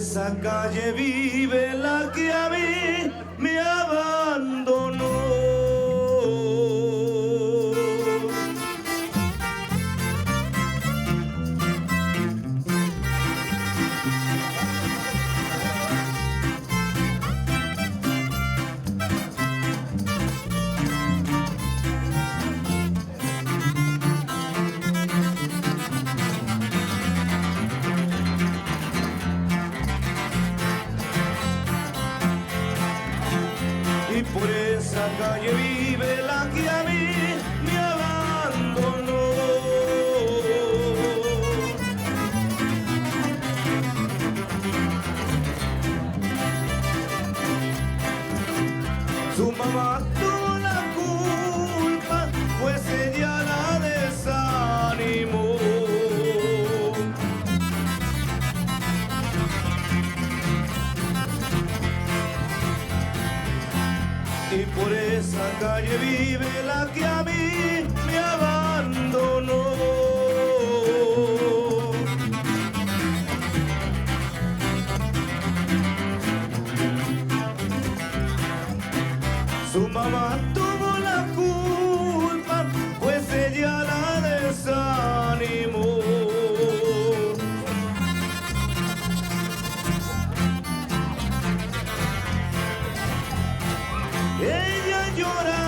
esa calle vive la que a mí me abandonó. Y por esa calle vive la que a mí me abandonó. Su mamá tuvo la culpa, pues ella la desanimó. Y por esa calle vive la que a mí me abandonó. Su mamá tuvo la culpa, pues ella la desanimó. Ella lloraba,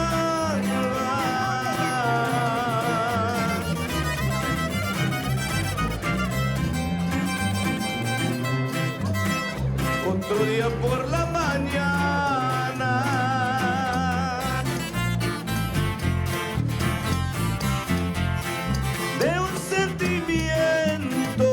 otro día por la mañana, de un sentimiento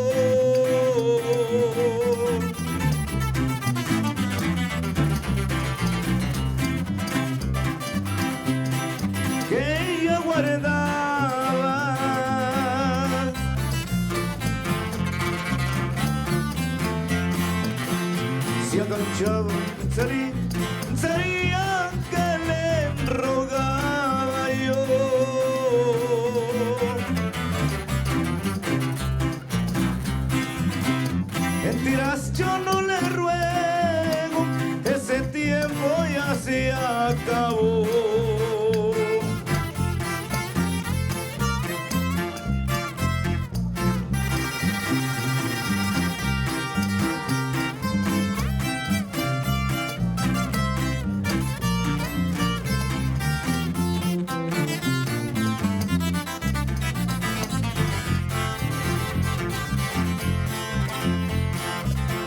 que ella guardaba. Se aganchaba, sería que le rogaba yo. Mentiras yo no le ruego, ese tiempo ya se acabó.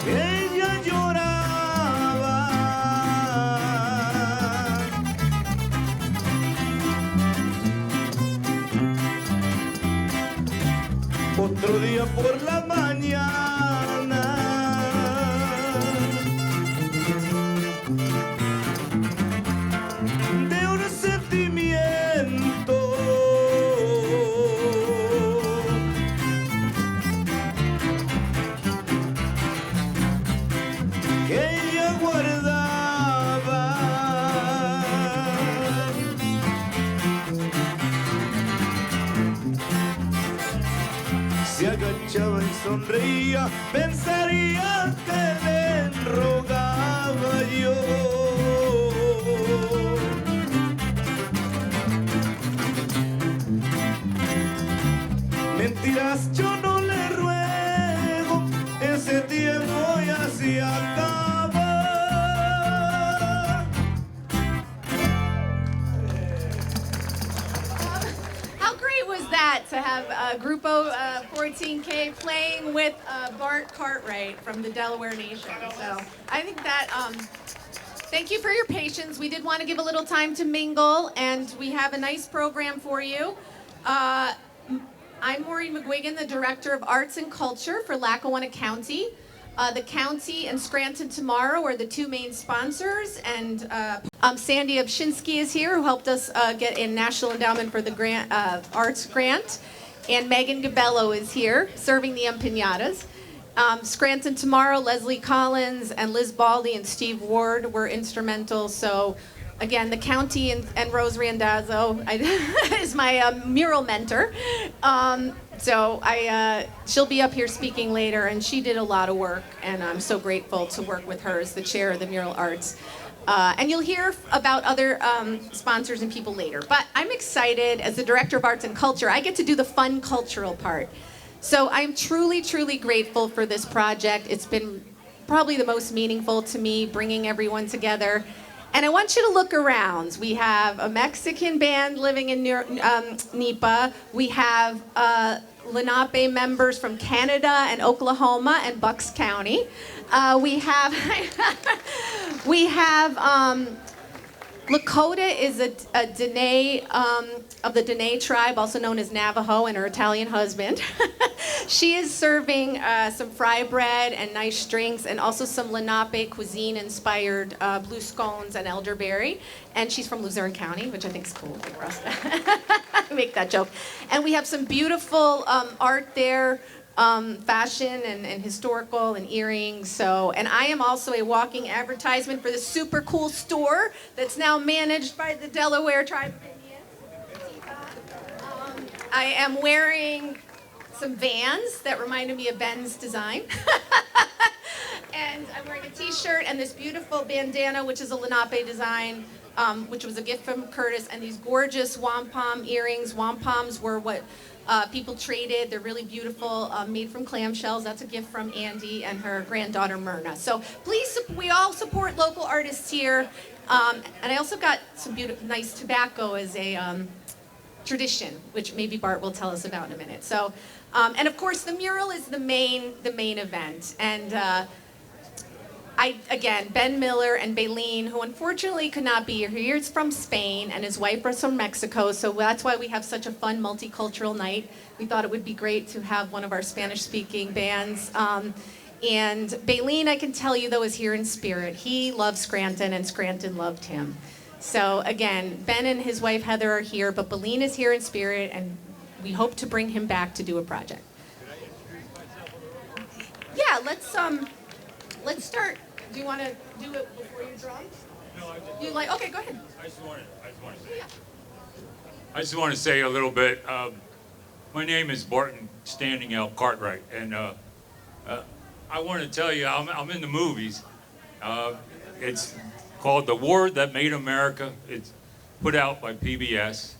Ella lloraba, otro día por la mañana, de un sentimiento que ella guardaba. Se agachaba y sonreía, pensaría que le rogaba yo. Mentiras yo no le ruego, ese tiempo ya se acaba. How great was that to have Grupo 14K playing with Bart Cartwright from the Delaware Nation? So I think that, thank you for your patience. We did want to give a little time to mingle, and we have a nice program for you. I'm Maureen McGuigan, the Director of Arts and Culture for Lackawanna County. The county and Scranton Tomorrow are the two main sponsors, and Sandy Obshinsky is here, who helped us get a National Endowment for the Arts grant, and Megan Gabello is here, serving the empanadas. Scranton Tomorrow, Leslie Collins and Liz Baldy and Steve Ward were instrumental, so again, the county and Rose Randazzo is my mural mentor. She'll be up here speaking later, and she did a lot of work, and I'm so grateful to work with her as the chair of the Mural Arts. And you'll hear about other sponsors and people later. But I'm excited, as the Director of Arts and Culture, I get to do the fun cultural part. So I'm truly, truly grateful for this project. It's been probably the most meaningful to me, bringing everyone together. And I want you to look around. We have a Mexican band living in Nipa. We have Lenape members from Canada and Oklahoma and Bucks County. We have Lakota is a Dene of the Dene tribe, also known as Navajo, and her Italian husband. She is serving some fry bread and nice drinks, and also some Lenape cuisine-inspired blue scones and elderberry. And she's from Luzerne County, which I think is cool for us to make that joke. And we have some beautiful art there. Fashion and historical and earrings. So, and I am also a walking advertisement for this super cool store that's now managed by the Delaware Tribe of Indians. I am wearing some Vans that reminded me of Ben's design. And I'm wearing a t-shirt and this beautiful bandana, which is a Lenape design, which was a gift from Curtis, and these gorgeous wampum earrings. Wampums were what people traded. They're really beautiful, made from clamshells. That's a gift from Andy and her granddaughter Myrna. So please, we all support local artists here. And I also got some beautiful, nice tobacco as a tradition, which maybe Bart will tell us about in a minute. So, and of course, the mural is the main event. And again, Ben Miller and Baleen, who unfortunately could not be here. He's from Spain, and his wife is from Mexico, so that's why we have such a fun multicultural night. We thought it would be great to have one of our Spanish-speaking bands. And Baleen, I can tell you, though, is here in spirit. He loves Scranton, and Scranton loved him. So again, Ben and his wife Heather are here, but Baleen is here in spirit, and we hope to bring him back to do a project. Yeah, let's start. Do you want to do it before you drum? No, I just. You like? Okay, go ahead. I just want to say. Yeah. I just want to say a little bit. My name is Barton Standing Out Cartwright, and I want to tell you, I'm in the movies. It's called The War That Made America. It's put out by PBS,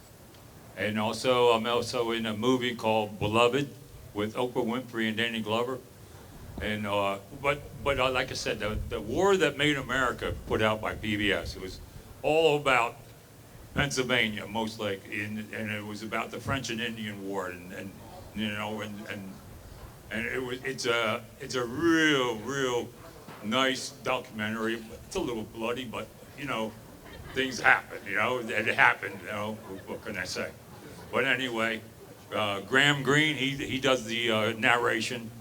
and also I'm also in a movie called Beloved with Oprah Winfrey and Danny Glover. And but like I said, the War That Made America, put out by PBS. It was all about Pennsylvania, most likely, and it was about the French and Indian War, and you know, and it's a real nice documentary. It's a little bloody, but you know, things happen. You know, it happened. You know, what can I say? But anyway, Graham Greene, he does the narration.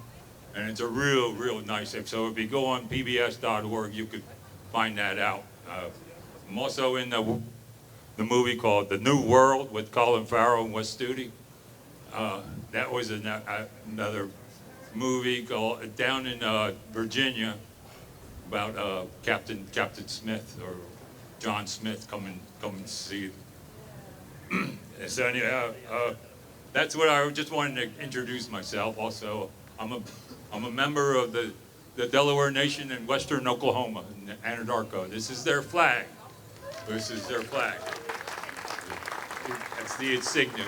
And it's a real nice episode. So if you go on pbs.org, you could find that out. I'm also in the movie called The New World with Colin Farrell and Wes Studi. That was another movie called down in Virginia about Captain Smith or John Smith coming to see. So anyway, that's what I just wanted to introduce myself. Also, I'm a member of the Delaware Nation in western Oklahoma, in Anadarko. This is their flag. This is their flag. That's the insignia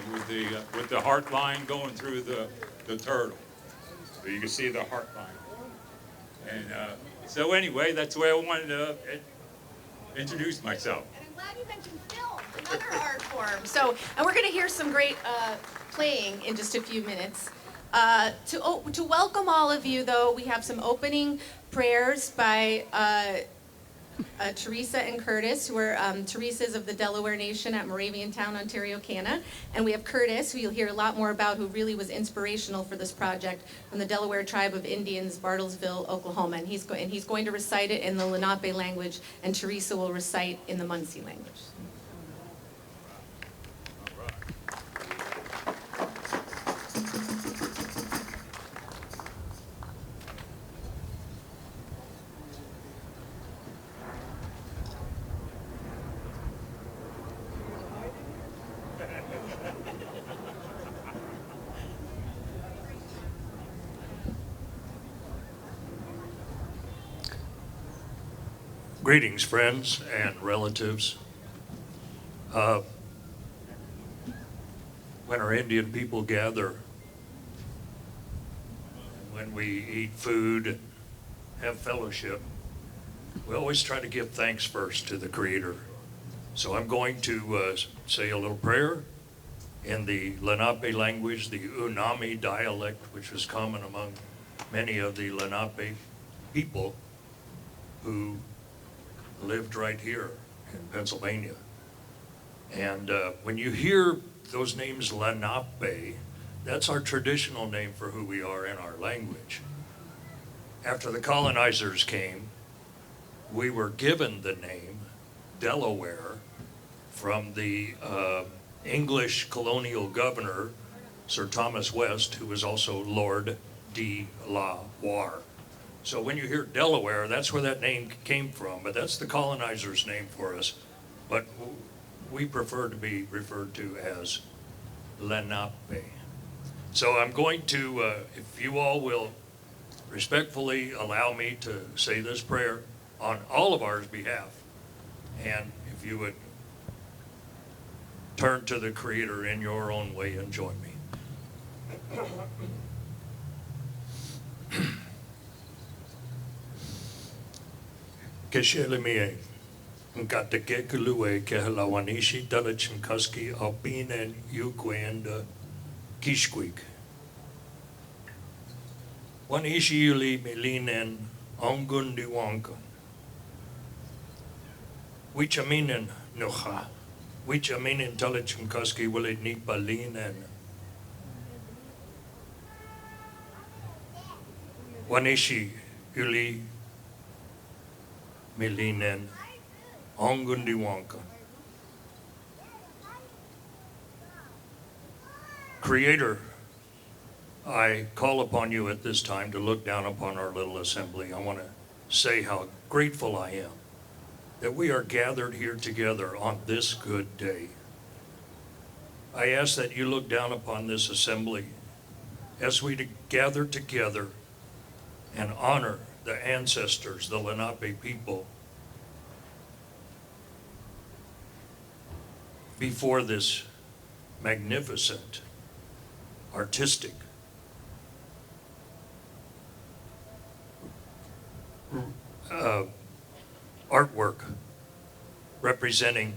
with the heart line going through the turtle. So you can see the heart line. And so anyway, that's the way I wanted to introduce myself. And I'm glad you mentioned film, another art form. So, and we're going to hear some great playing in just a few minutes. To welcome all of you, though, we have some opening prayers by Teresa and Curtis, who are Teresa's of the Delaware Nation at Moraviantown, Ontario, Canada. And we have Curtis, who you'll hear a lot more about, who really was inspirational for this project, from the Delaware Tribe of Indians, Bartlesville, Oklahoma. And he's going to recite it in the Lenape language, and Teresa will recite in the Munsee language. Greetings, friends and relatives. When our Indian people gather, when we eat food and have fellowship, we always try to give thanks first to the Creator. So I'm going to say a little prayer in the Lenape language, the Unami dialect, which is common among many of the Lenape people who lived right here in Pennsylvania. And when you hear those names Lenape, that's our traditional name for who we are in our language. After the colonizers came, we were given the name Delaware from the English colonial governor, Sir Thomas West, who was also Lord de la Warr. So when you hear Delaware, that's where that name came from, but that's the colonizer's name for us. But we prefer to be referred to as Lenape. So I'm going to, if you all will respectfully allow me to say this prayer on all of our behalf, and if you would turn to the Creator in your own way and join me. Keshelemie, Nkateke Kulue, Kehalawanishi, Dalachimkaski, Alpine, and Ukwe, and Kishkwik. Wanishi Yuli, Melinen, Ongundiwanka. Wichaminen, Nucha. Wichaminen, Dalachimkaski, Willit Nipalin, and Wanishi Yuli, Melinen, Ongundiwanka. Creator, I call upon you at this time to look down upon our little assembly. I want to say how grateful I am that we are gathered here together on this good day. I ask that you look down upon this assembly as we gather together and honor the ancestors, the Lenape people, before this magnificent, artistic, artwork representing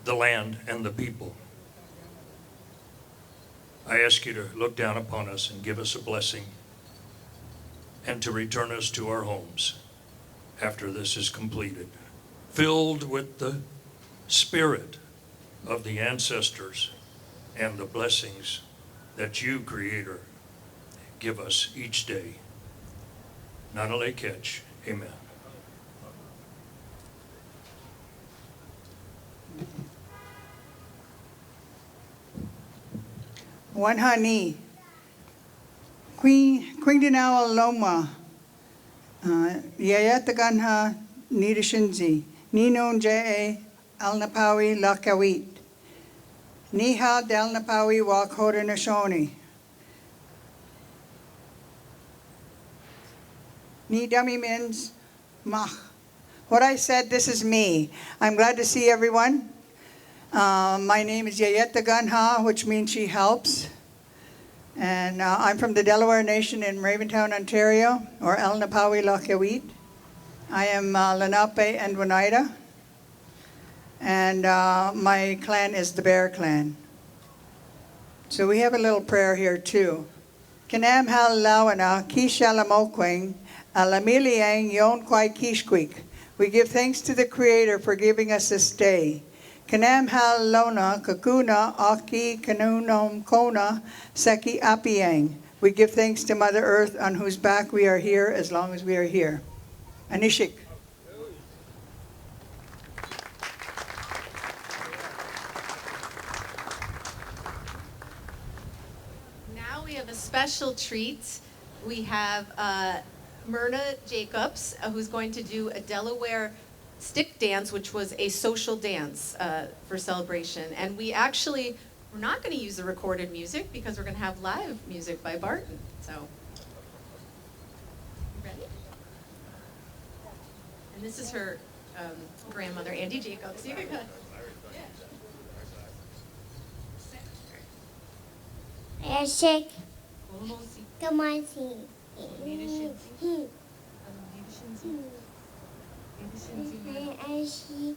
the land and the people. I ask you to look down upon us and give us a blessing, and to return us to our homes after this is completed, filled with the spirit of the ancestors and the blessings that you, Creator, give us each day. Nanale Ketch, amen. One honey. Queen Dinawa Loma. Yayataganha Nidashinzi. Ninon J.A. Alnapawi Lakawit. Niha Dalnapawi Wakhoda Nashoni. Ni dummy means mach. What I said, this is me. I'm glad to see everyone. My name is Yayeta Ganha, which means she helps. And I'm from the Delaware Nation in Raventown, Ontario, or Alnapawi Lakawit. I am Lenape and Oneida. And my clan is the Bear Clan. So we have a little prayer here too. Kanam hal lawana kishalamokwing alamiliang yon kwai kishkwik. We give thanks to the Creator for giving us this day. Kanam hal lona kakuna aki kanunom kona seki apiang. We give thanks to Mother Earth on whose back we are here as long as we are here. Anishik. Now we have a special treat. We have Myrna Jacobs, who's going to do a Delaware stick dance, which was a social dance for celebration. And we're not going to use the recorded music because we're going to have live music by Barton. So, you ready? And this is her grandmother, Andy Jacobs. You can go. Eşek, Kolomonsi. kamansi. Leadership. Eşek,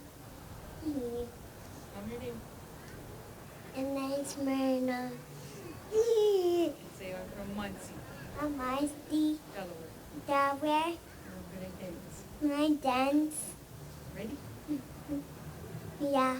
and nice Myrna. Say I'm from Muncie, Amasti, Delaware. Delaware, We're good at dance. my dance. Ready? Yeah.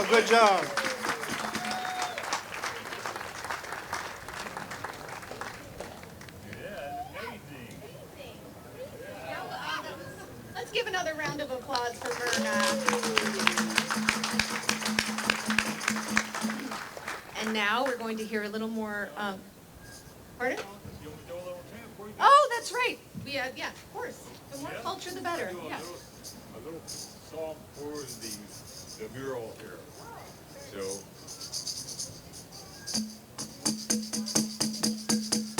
Good job. Let's give another round of applause for Myrna. And now we're going to hear a little more. Pardon? Oh, that's right. Yeah, of course. The more culture, the better. Yeah. A little song for the mural here. So.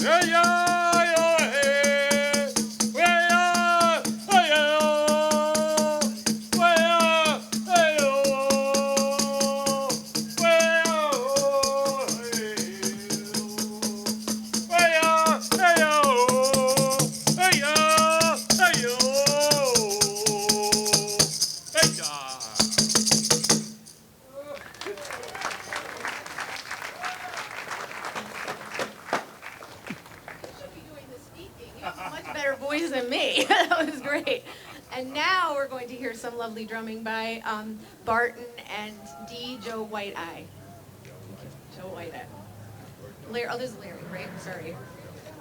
Yeah, yeah, yeah, hey. Yeah, yeah, hey, yeah. Yeah, hey, oh. Yeah, hey. Yeah, hey, oh. Hey, yeah, hey, oh. Hey, yeah. Much better voice than me. That was great. And now we're going to hear some lovely drumming by Barton and D. Joe White-Eye. Joe White-Eye. Oh, this is Larry, right? Sorry.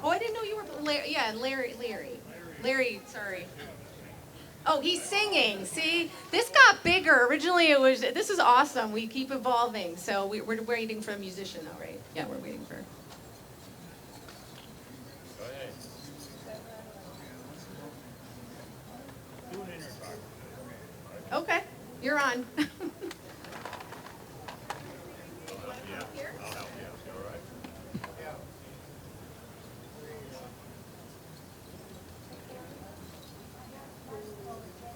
Oh, I didn't know you were Larry. Yeah, Larry, sorry. Oh, he's singing. See, this got bigger. Originally, this is awesome. We keep evolving. So we're waiting for a musician, though, right? Yeah, we're waiting for. Okay, you're on.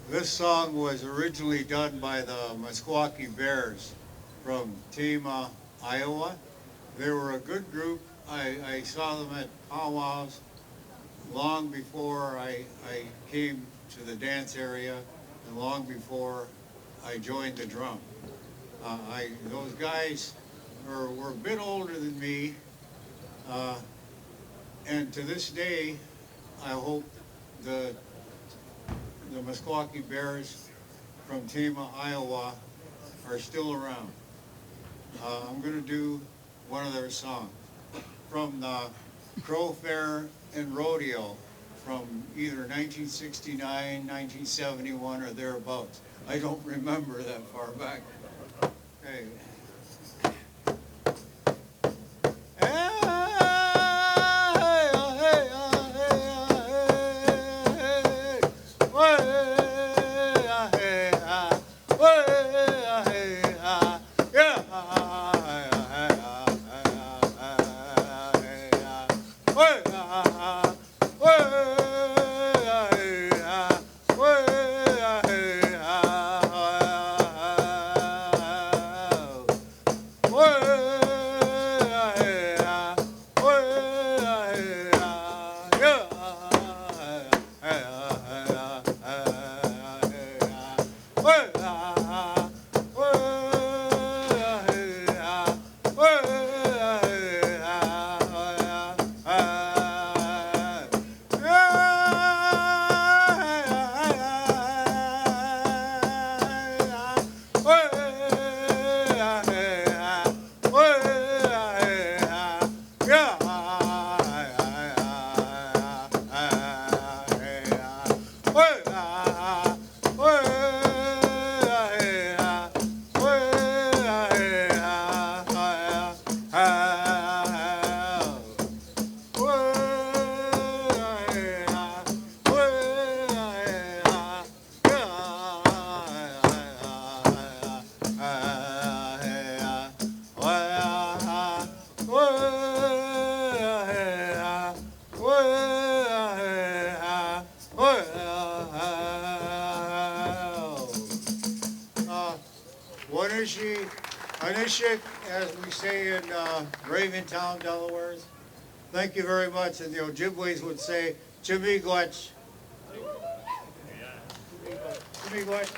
This song was originally done by the Meskwaki Bears from Tama, Iowa. They were a good group. I saw them at powwows long before I came to the dance area and long before I joined the drum. Those guys were a bit older than me, and to this day, I hope the Meskwaki Bears from Tama, Iowa are still around. I'm going to do one of their songs from the Crow Fair and Rodeo from either 1969, 1971, or thereabouts. I don't remember that far back. Hey. Anishik, as we say in Raventown, Delaware. Thank you very much. And the Ojibways would say, Chimigwach. Chimigwach.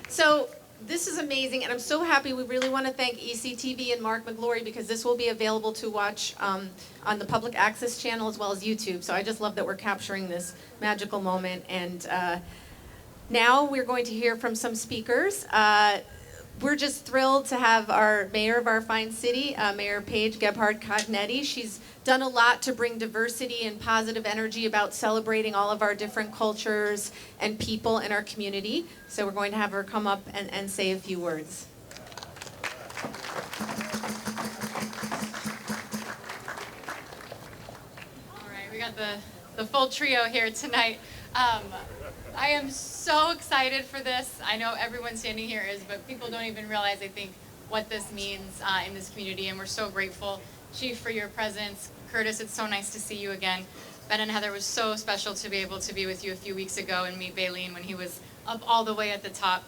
So this is amazing, and I'm so happy. We really want to thank ECTV and Mark McGlory because this will be available to watch on the public access channel as well as YouTube. So I just love that we're capturing this magical moment. And now we're going to hear from some speakers. We're just thrilled to have our mayor of our fine city, Mayor Paige Gebhardt-Cognetti. She's done a lot to bring diversity and positive energy about celebrating all of our different cultures and people in our community. So we're going to have her come up and say a few words. All right, we got the full trio here tonight. I am so excited for this. I know everyone standing here is, but people don't even realize, I think, what this means in this community, and we're so grateful, Chief, for your presence. Curtis, it's so nice to see you again. Ben and Heather, was so special to be able to be with you a few weeks ago and meet Baleen when he was up all the way at the top.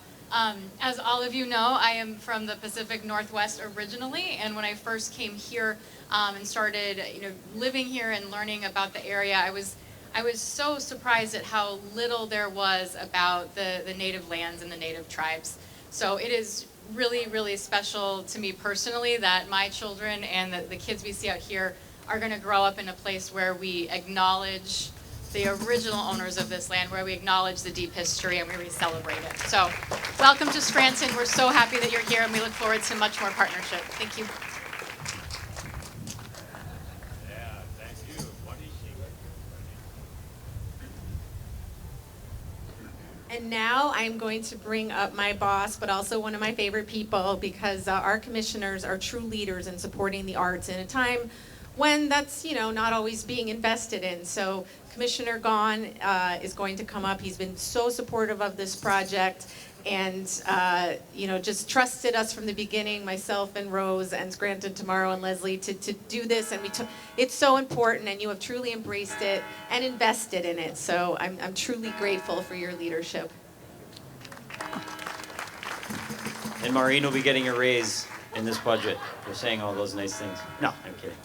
As all of you know, I am from the Pacific Northwest originally, and when I first came here and started, living here and learning about the area, I was so surprised at how little there was about the native lands and the native tribes. So it is really, really special to me personally that my children and the kids we see out here are going to grow up in a place where we acknowledge the original owners of this land, where we acknowledge the deep history and where we celebrate it. So welcome to Scranton. We're so happy that you're here, and we look forward to much more partnership. Thank you. And now I'm going to bring up my boss, but also one of my favorite people, because our commissioners are true leaders in supporting the arts in a time when that's, not always being invested in. So Commissioner Gahn is going to come up. He's been so supportive of this project and, just trusted us from the beginning, myself and Rose and Scranton Tomorrow and Leslie, to do this. And it's so important, and you have truly embraced it and invested in it. So I'm truly grateful for your leadership. And Maureen will be getting a raise in this budget for saying all those nice things. No, I'm kidding.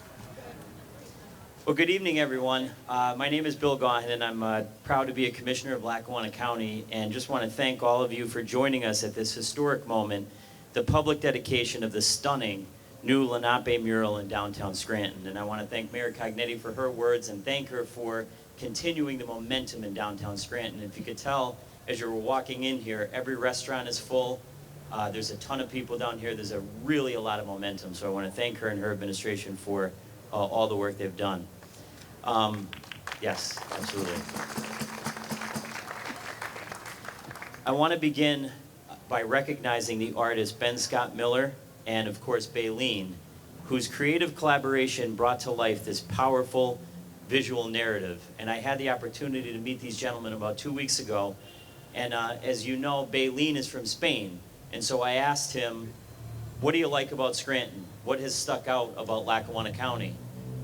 Well, good evening, everyone. My name is Bill Gaughan, and I'm proud to be a commissioner of Lackawanna County, and just want to thank all of you for joining us at this historic moment, the public dedication of the stunning new Lenape mural in downtown Scranton. And I want to thank Mayor Cognetti for her words and thank her for continuing the momentum in downtown Scranton. If you could tell, as you were walking in here, every restaurant is full. There's a ton of people down here. There's really a lot of momentum. So I want to thank her and her administration for all the work they've done. Yes, absolutely. I want to begin by recognizing the artist Ben Scott Miller and, of course, Baleen, whose creative collaboration brought to life this powerful visual narrative. And I had the opportunity to meet these gentlemen about 2 weeks ago. And as you know, Baleen is from Spain. And so I asked him, what do you like about Scranton? What has stuck out about Lackawanna County?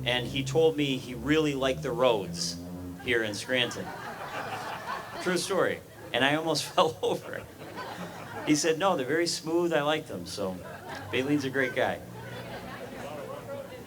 And he told me he really liked the roads here in Scranton. True story. And I almost fell over. He said, no, they're very smooth. I like them. So Baleen's a great guy.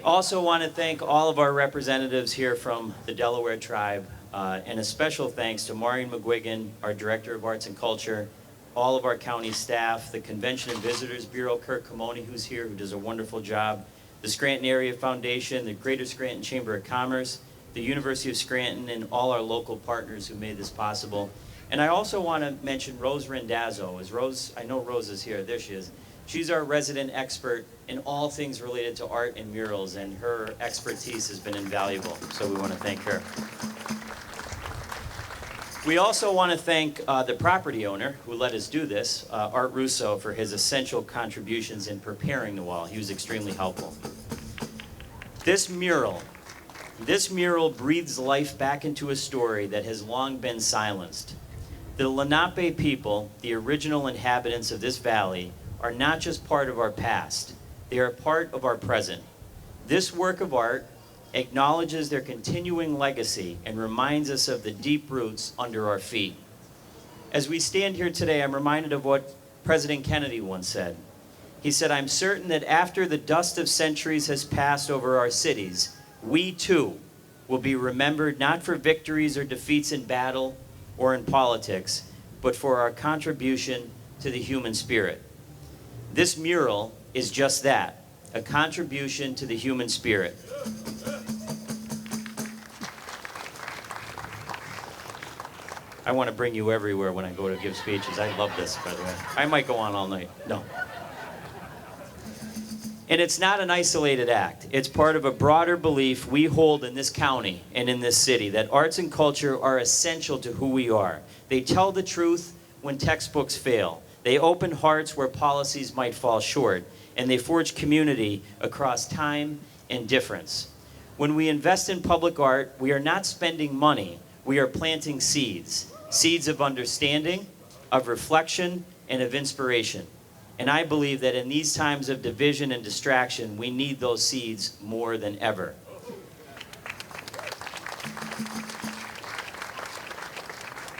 Also want to thank all of our representatives here from the Delaware tribe, and a special thanks to Maureen McGuigan, our Director of Arts and Culture, all of our county staff, the Convention and Visitors Bureau, Kurt Camoni, who's here, who does a wonderful job, the Scranton Area Foundation, the Greater Scranton Chamber of Commerce, the University of Scranton, and all our local partners who made this possible. And I also want to mention Rose Rendazzo. I know Rose is here, there she is. She's our resident expert in all things related to art and murals, and her expertise has been invaluable, so we want to thank her. We also want to thank the property owner who let us do this, Art Russo, for his essential contributions in preparing the wall. He was extremely helpful. This mural breathes life back into a story that has long been silenced. The Lenape people, the original inhabitants of this valley, are not just part of our past, they are part of our present. This work of art acknowledges their continuing legacy and reminds us of the deep roots under our feet. As we stand here today, I'm reminded of what President Kennedy once said. He said, I'm certain that after the dust of centuries has passed over our cities, we too will be remembered not for victories or defeats in battle or in politics, but for our contribution to the human spirit. This mural is just that, a contribution to the human spirit. I want to bring you everywhere when I go to give speeches. I love this, by the way. I might go on all night. No. And it's not an isolated act. It's part of a broader belief we hold in this county and in this city that arts and culture are essential to who we are. They tell the truth when textbooks fail. They open hearts where policies might fall short. And they forge community across time and difference. When we invest in public art, we are not spending money. We are planting seeds. Seeds of understanding, of reflection, and of inspiration. And I believe that in these times of division and distraction, we need those seeds more than ever.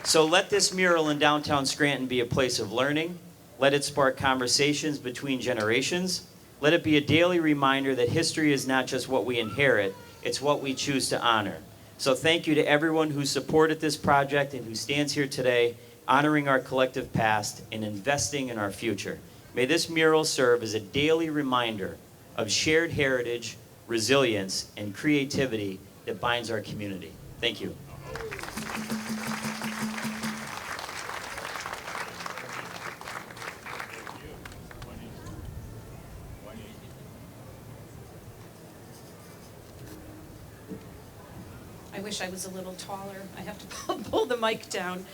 So let this mural in downtown Scranton be a place of learning. Let it spark conversations between generations. Let it be a daily reminder that history is not just what we inherit, it's what we choose to honor. So thank you to everyone who supported this project and who stands here today, honoring our collective past and investing in our future. May this mural serve as a daily reminder of shared heritage, resilience, and creativity that binds our community. Thank you. I wish I was a little taller. I have to pull the mic down.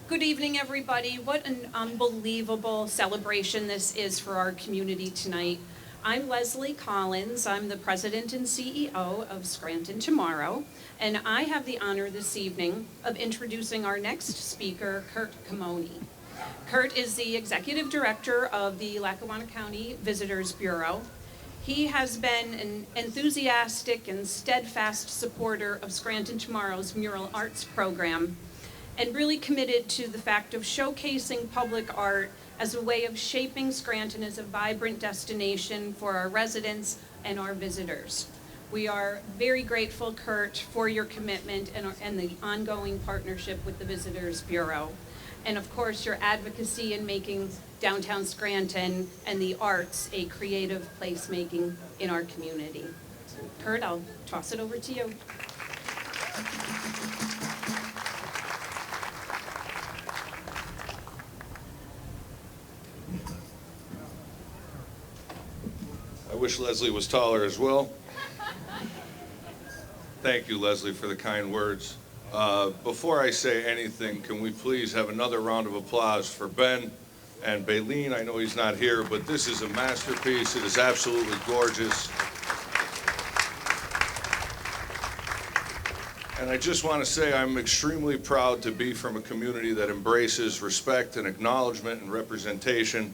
Good evening, everybody. What an unbelievable celebration this is for our community tonight. I'm Leslie Collins. I'm the president and CEO of Scranton Tomorrow, and I have the honor this evening of introducing our next speaker, Kurt Camoni. Kurt is the executive director of the Lackawanna County Visitors Bureau. He has been an enthusiastic and steadfast supporter of Scranton Tomorrow's Mural Arts program and really committed to the fact of showcasing public art as a way of shaping Scranton as a vibrant destination for our residents and our visitors. We are very grateful, Kurt, for your commitment and the ongoing partnership with the Visitors Bureau. And of course, your advocacy in making downtown Scranton and the arts a creative placemaking in our community. Kurt, I'll toss it over to you. I wish Leslie was taller as well. Thank you, Leslie, for the kind words. Before I say anything, can we please have another round of applause for Ben and Baleen? I know he's not here, but this is a masterpiece. It is absolutely gorgeous. And I just want to say I'm extremely proud to be from a community that embraces respect and acknowledgement and representation,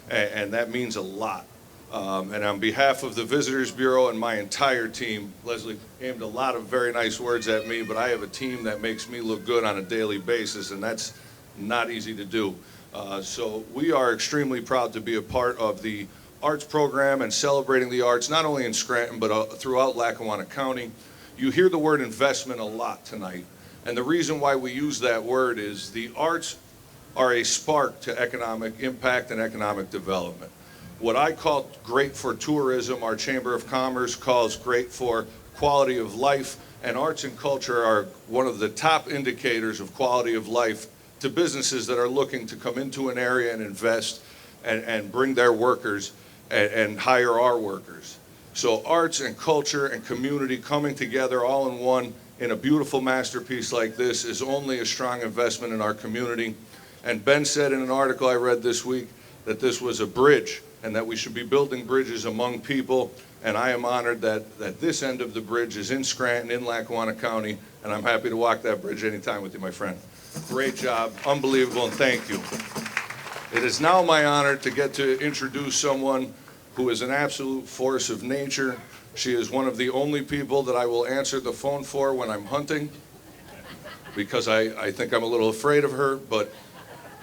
and that means a lot. And on behalf of the Visitors Bureau and my entire team, Leslie aimed a lot of very nice words at me, but I have a team that makes me look good on a daily basis, and that's not easy to do. So we are extremely proud to be a part of the arts program and celebrating the arts, not only in Scranton, but throughout Lackawanna County. You hear the word investment a lot tonight, and the reason why we use that word is the arts are a spark to economic impact and economic development. What I call great for tourism, our Chamber of Commerce calls great for quality of life, and arts and culture are one of the top indicators of quality of life to businesses that are looking to come into an area and invest and bring their workers and hire our workers. So arts and culture and community coming together all in one in a beautiful masterpiece like this is only a strong investment in our community. And Ben said in an article I read this week that this was a bridge and that we should be building bridges among people. And I am honored that this end of the bridge is in Scranton, in Lackawanna County, and I'm happy to walk that bridge anytime with you, my friend. Great job, unbelievable, and thank you. It is now my honor to get to introduce someone who is an absolute force of nature. She is one of the only people that I will answer the phone for when I'm hunting, because I think I'm a little afraid of her, but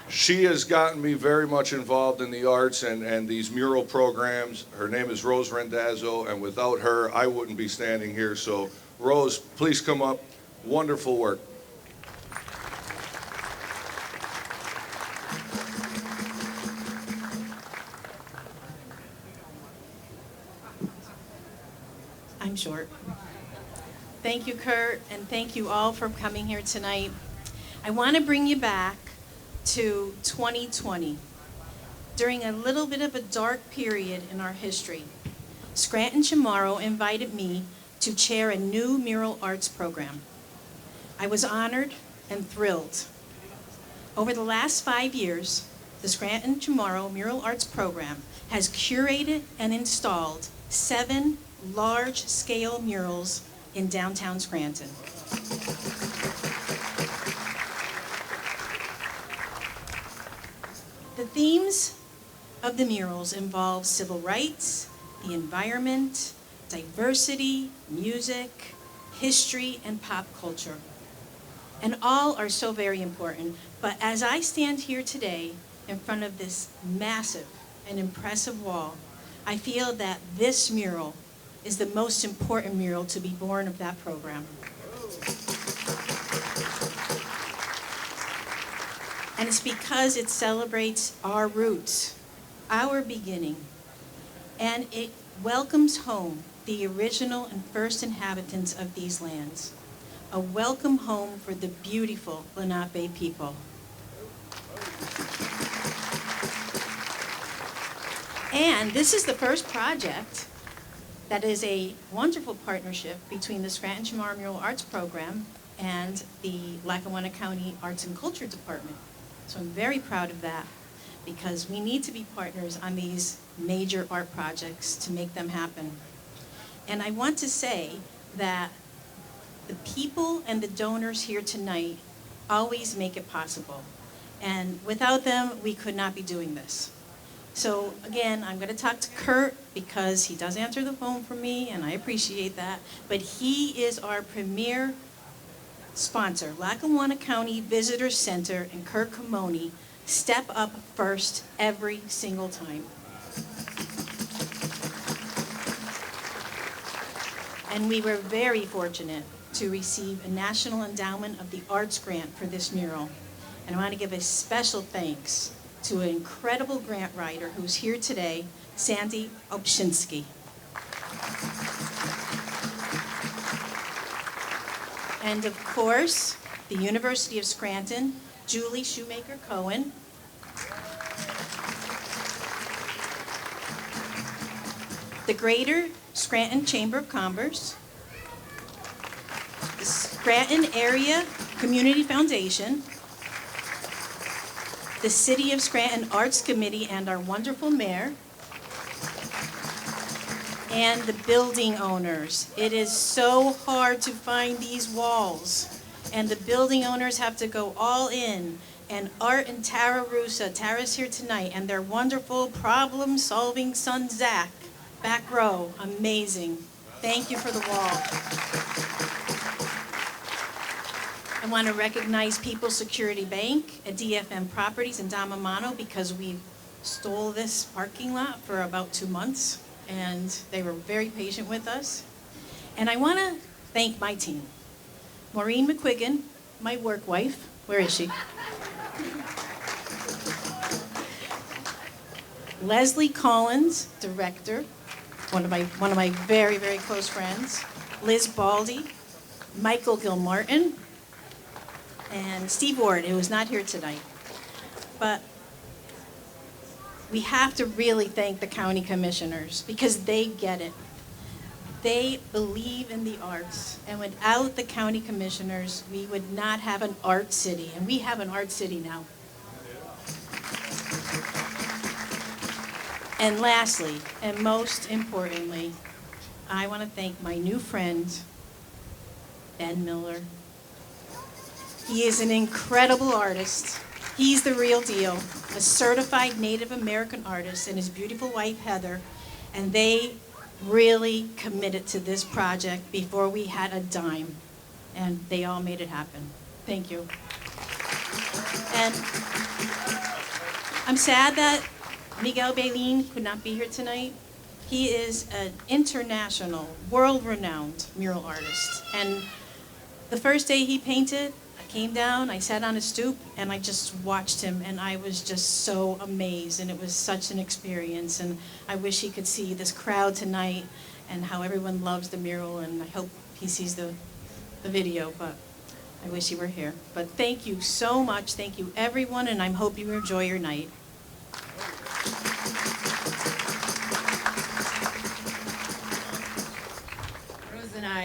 she has gotten me very much involved in the arts and these mural programs. Her name is Rose Rendazzo, and without her, I wouldn't be standing here. So, Rose, please come up. Wonderful work. I'm short. Thank you, Kurt, and thank you all for coming here tonight. I want to bring you back to 2020, during a little bit of a dark period in our history. Scranton Chamorro invited me to chair a new mural arts program. I was honored and thrilled. Over the last 5 years, the Scranton Chamorro Mural Arts Program has curated and installed 7 large-scale murals in downtown Scranton. The themes of the murals involve civil rights, the environment, diversity, music, history, and pop culture. And all are so very important. But as I stand here today in front of this massive and impressive wall, I feel that this mural is the most important mural to be born of that program. And it's because it celebrates our roots, our beginning, and it welcomes home the original and first inhabitants of these lands. A welcome home for the beautiful Lenape people. And this is the first project that is a wonderful partnership between the Scranton Chamorro Mural Arts Program and the Lackawanna County Arts and Culture Department. So I'm very proud of that, because we need to be partners on these major art projects to make them happen. And I want to say that the people and the donors here tonight always make it possible. And without them, we could not be doing this. So again, I'm going to talk to Kurt because he does answer the phone for me, and I appreciate that. But he is our premier sponsor, Lackawanna County Visitor Center, and Kurt Camoni step up first every single time. And we were very fortunate to receive a National Endowment of the Arts grant for this mural. And I want to give a special thanks to an incredible grant writer who's here today, Sandy Obshinsky. And of course, the University of Scranton, Julie Shoemaker Cohen. The Greater Scranton Chamber of Commerce. Scranton Area Community Foundation, the City of Scranton Arts Committee and our wonderful mayor, and the building owners. It is so hard to find these walls, and the building owners have to go all in. And Art and Tara Russa, Tara's here tonight, and their wonderful problem-solving son, Zach, back row, amazing. Thank you for the wall. I want to recognize People's Security Bank at DFM Properties in Damamano because we stole this parking lot for about 2 months, and they were very patient with us. And I want to thank my team. Maureen McQuiggan, my work wife, where is she? Leslie Collins, director, one of my very, very close friends. Liz Baldy, Michael Gilmartin, and Steve Ward, who is not here tonight. But we have to really thank the county commissioners because they get it. They believe in the arts, and without the county commissioners, we would not have an art city, and we have an art city now. And lastly, and most importantly, I want to thank my new friend, Ben Miller. He is an incredible artist. He's the real deal, a certified Native American artist, and his beautiful wife, Heather, and they really committed to this project before we had a dime, and they all made it happen. Thank you. And I'm sad that Miguel Bailin could not be here tonight. He is an international, world-renowned mural artist, and the first day he painted, I came down, I sat on a stoop, and I just watched him, and I was just so amazed, and it was such an experience, and I wish he could see this crowd tonight and how everyone loves the mural, and I hope he sees the video, but I wish he were here. But thank you so much, thank you everyone, and I hope you enjoy your night.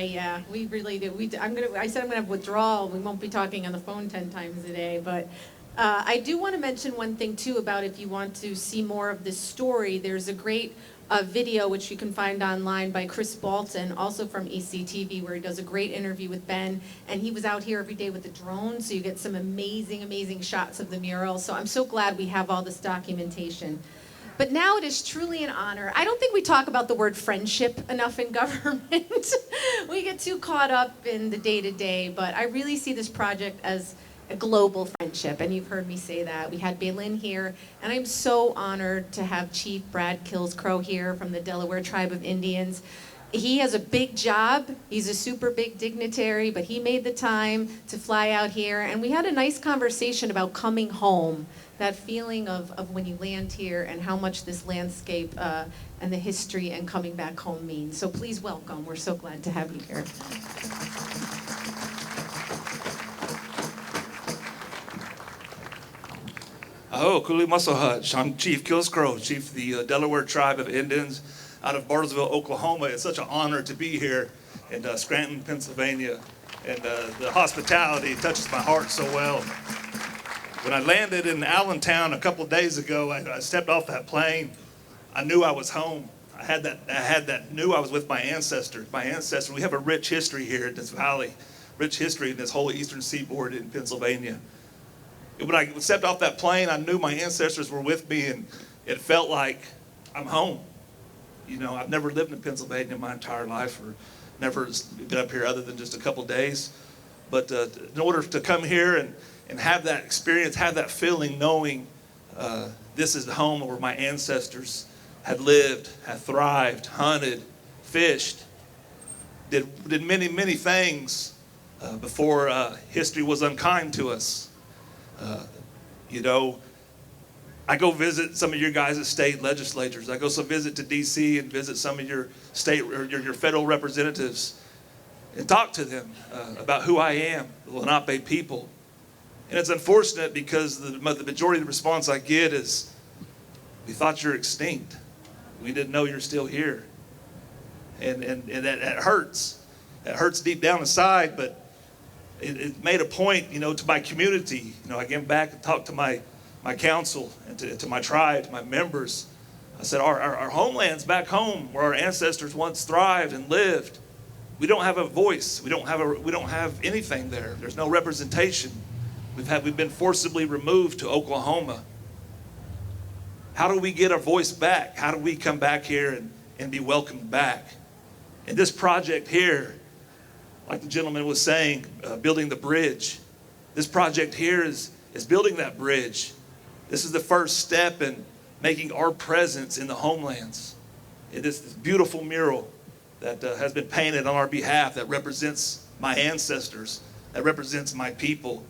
And we really do. I said I'm gonna have withdrawal. We won't be talking on the phone 10 times a day, but I do want to mention one thing too about if you want to see more of this story. There's a great video which you can find online by Chris Bolton, also from ECTV, where he does a great interview with Ben, and he was out here every day with the drone, so you get some amazing, amazing shots of the mural. So I'm so glad we have all this documentation. But now it is truly an honor. I don't think we talk about the word friendship enough in government. We get too caught up in the day-to-day, but I really see this project as a global friendship, and you've heard me say that. We had Bailin here, and I'm so honored to have Chief Brad Kilscrow here from the Delaware Tribe of Indians. He has a big job. He's a super big dignitary, but he made the time to fly out here, and we had a nice conversation about coming home. That feeling of when you land here and how much this landscape and the history and coming back home means. So please welcome. We're so glad to have you here. Oh, Kuli Masohaj. I'm Chief Kilscrow, Chief of the Delaware Tribe of Indians out of Bartlesville, Oklahoma. It's such an honor to be here in Scranton, Pennsylvania. And the hospitality touches my heart so well. When I landed in Allentown a couple of days ago, I stepped off that plane. I knew I was home. Knew I was with my ancestors. We have a rich history here in this valley, rich history in this whole eastern seaboard in Pennsylvania. When I stepped off that plane, I knew my ancestors were with me, and it felt like I'm home. You know, I've never lived in Pennsylvania my entire life, or never been up here other than just a couple of days. But in order to come here and have that experience, have that feeling, knowing this is the home where my ancestors had lived, had thrived, hunted, fished, did many, many things before history was unkind to us. You know, I go visit some of your guys' state legislatures. I go visit to D.C. and visit some of your state or your federal representatives and talk to them about who I am, the Lenape people. And it's unfortunate because the majority of the response I get is, we thought you're extinct. We didn't know you're still here. And that hurts. It hurts deep down inside, but it made a point, to my community. I came back and talked to my council and to my tribe, to my members. I said, our homelands back home where our ancestors once thrived and lived, we don't have a voice. We don't have anything there. There's no representation. We've been forcibly removed to Oklahoma. How do we get our voice back? How do we come back here and be welcomed back? And this project here, like the gentleman was saying, building the bridge. This project here is building that bridge. This is the first step in making our presence in the homelands. It is this beautiful mural that has been painted on our behalf that represents my ancestors, that represents my people,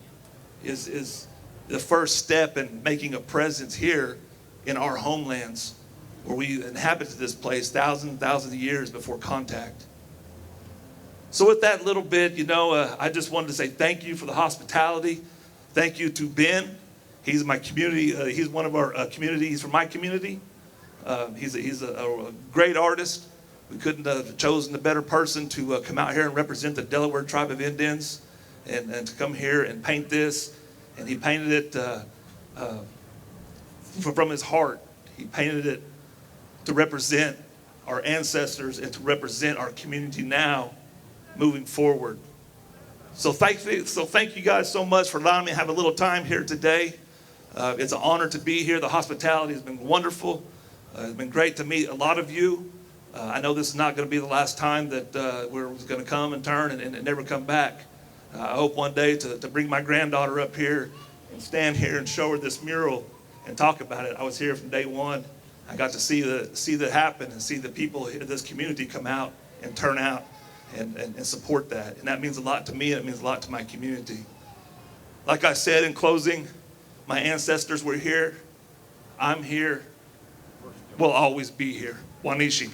is the first step in making a presence here in our homelands where we inhabited this place thousands and thousands of years before contact. So with that little bit, I just wanted to say thank you for the hospitality. Thank you to Ben. He's my community. He's one of our community. He's from my community. He's a great artist. We couldn't have chosen a better person to come out here and represent the Delaware Tribe of Indians and to come here and paint this. And he painted it from his heart. He painted it to represent our ancestors and to represent our community now, moving forward. So thank you guys so much for allowing me to have a little time here today. It's an honor to be here. The hospitality has been wonderful. It's been great to meet a lot of you. I know this is not going to be the last time that we're going to come and turn and never come back. I hope one day to bring my granddaughter up here and stand here and show her this mural and talk about it. I was here from day one. I got to see that happen and see the people in this community come out and turn out and support that. And that means a lot to me, and it means a lot to my community. Like I said in closing, my ancestors were here. I'm here. We'll always be here. Wanishi.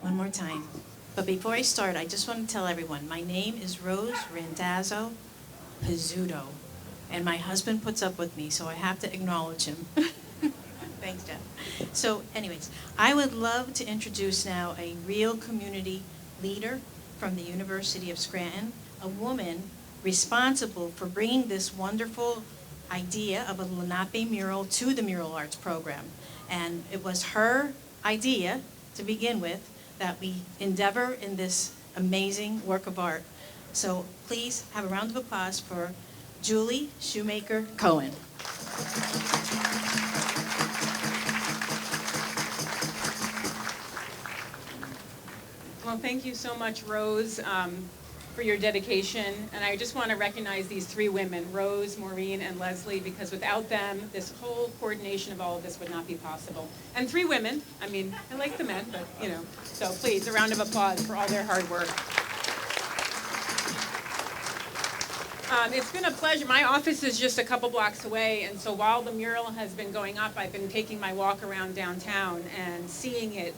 One more time. But before I start, I just want to tell everyone, my name is Rose Randazzo Pizzuto, and my husband puts up with me, so I have to acknowledge him. Thanks, Jeff. So anyways, I would love to introduce now a real community leader from the University of Scranton, a woman responsible for bringing this wonderful idea of a Lenape mural to the Mural Arts program. And it was her idea, to begin with, that we endeavor in this amazing work of art. So please have a round of applause for Julie Shoemaker Cohen. Well, thank you so much, Rose, for your dedication. And I just want to recognize these three women, Rose, Maureen, and Leslie, because without them, this whole coordination of all of this would not be possible. And three women. I mean, I like the men, but, so please, a round of applause for all their hard work. It's been a pleasure. My office is just a couple blocks away, and so while the mural has been going up, I've been taking my walk around downtown and seeing it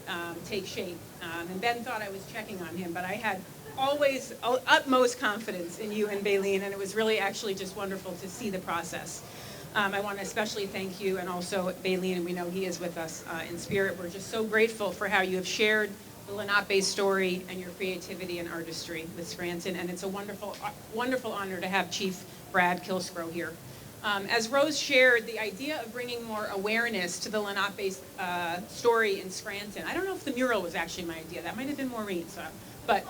take shape. And Ben thought I was checking on him, but I had always utmost confidence in you and Baleen, and it was really actually just wonderful to see the process. I want to especially thank you and also Baleen, and we know he is with us in spirit. We're just so grateful for how you have shared the Lenape story and your creativity and artistry with Scranton, and it's a wonderful, wonderful honor to have Chief Brad Kilscrow here. As Rose shared, the idea of bringing more awareness to the Lenape story in Scranton, I don't know if the mural was actually my idea. That might have been Maureen's, but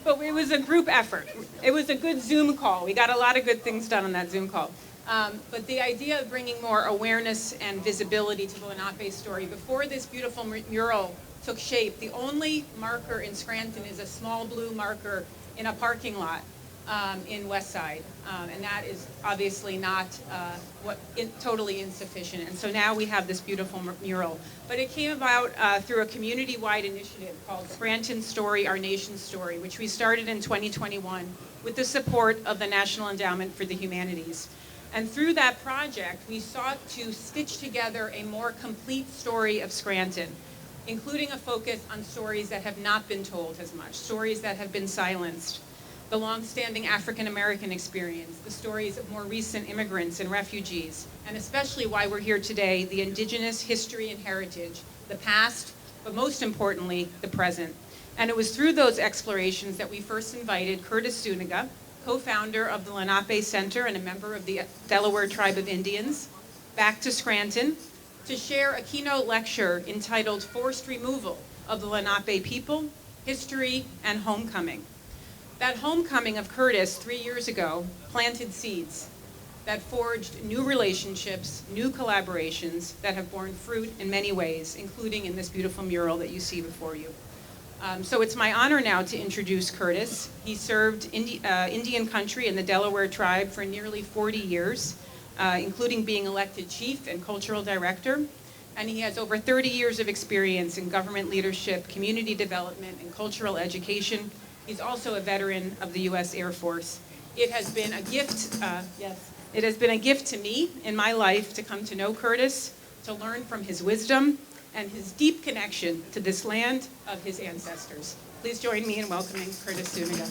it was a group effort. It was a good Zoom call. We got a lot of good things done on that Zoom call. But the idea of bringing more awareness and visibility to the Lenape story, before this beautiful mural took shape, the only marker in Scranton is a small blue marker in a parking lot in West Side. And that is obviously not totally insufficient. And so now we have this beautiful mural. But it came about through a community-wide initiative called Scranton Story, Our Nation's Story, which we started in 2021 with the support of the National Endowment for the Humanities. And through that project, we sought to stitch together a more complete story of Scranton. including a focus on stories that have not been told as much, stories that have been silenced, the longstanding African American experience, the stories of more recent immigrants and refugees, and especially why we're here today, the indigenous history and heritage, the past, but most importantly, the present. And it was through those explorations that we first invited Curtis Zuniga, co-founder of the Lenape Center and a member of the Delaware Tribe of Indians, back to Scranton to share a keynote lecture entitled Forced Removal of the Lenape People, History, and Homecoming. That homecoming of Curtis 3 years ago planted seeds that forged new relationships, new collaborations that have borne fruit in many ways, including in this beautiful mural that you see before you. So it's my honor now to introduce Curtis. He served Indian country in the Delaware Tribe for nearly 40 years, including being elected chief and cultural director. And he has over 30 years of experience in government leadership, community development, and cultural education. He's also a veteran of the U.S. Air Force. It has been a gift, it has been a gift to me in my life to come to know Curtis, to learn from his wisdom and his deep connection to this land of his ancestors. Please join me in welcoming Curtis Zuniga.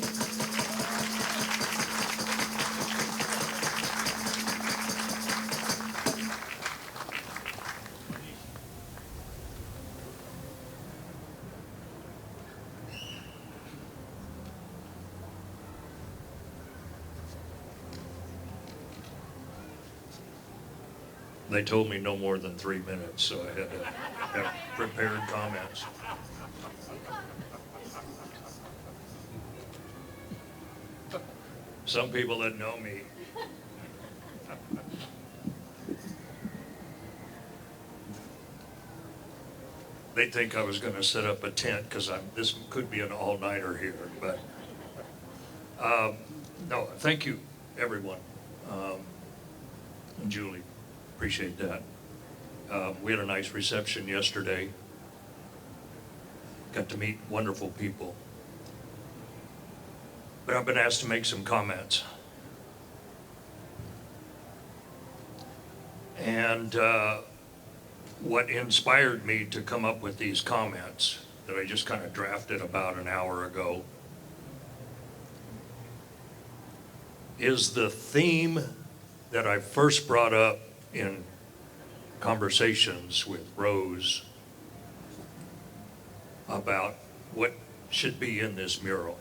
They told me no more than 3 minutes, so I had to have prepared comments. Some people that know me they think I was going to set up a tent because this could be an all-nighter here, but no, thank you, everyone. And Julie, appreciate that. We had a nice reception yesterday. Got to meet wonderful people. But I've been asked to make some comments. And what inspired me to come up with these comments that I just kind of drafted about an hour ago is the theme that I first brought up in conversations with Rose about what should be in this mural.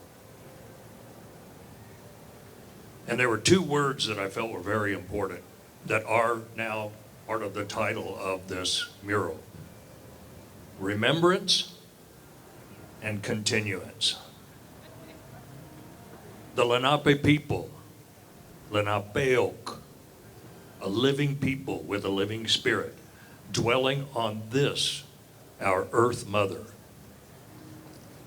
And there were two words that I felt were very important that are now part of the title of this mural: remembrance and continuance. The Lenape people, Lenapeok, a living people with a living spirit, dwelling on this, our earth mother.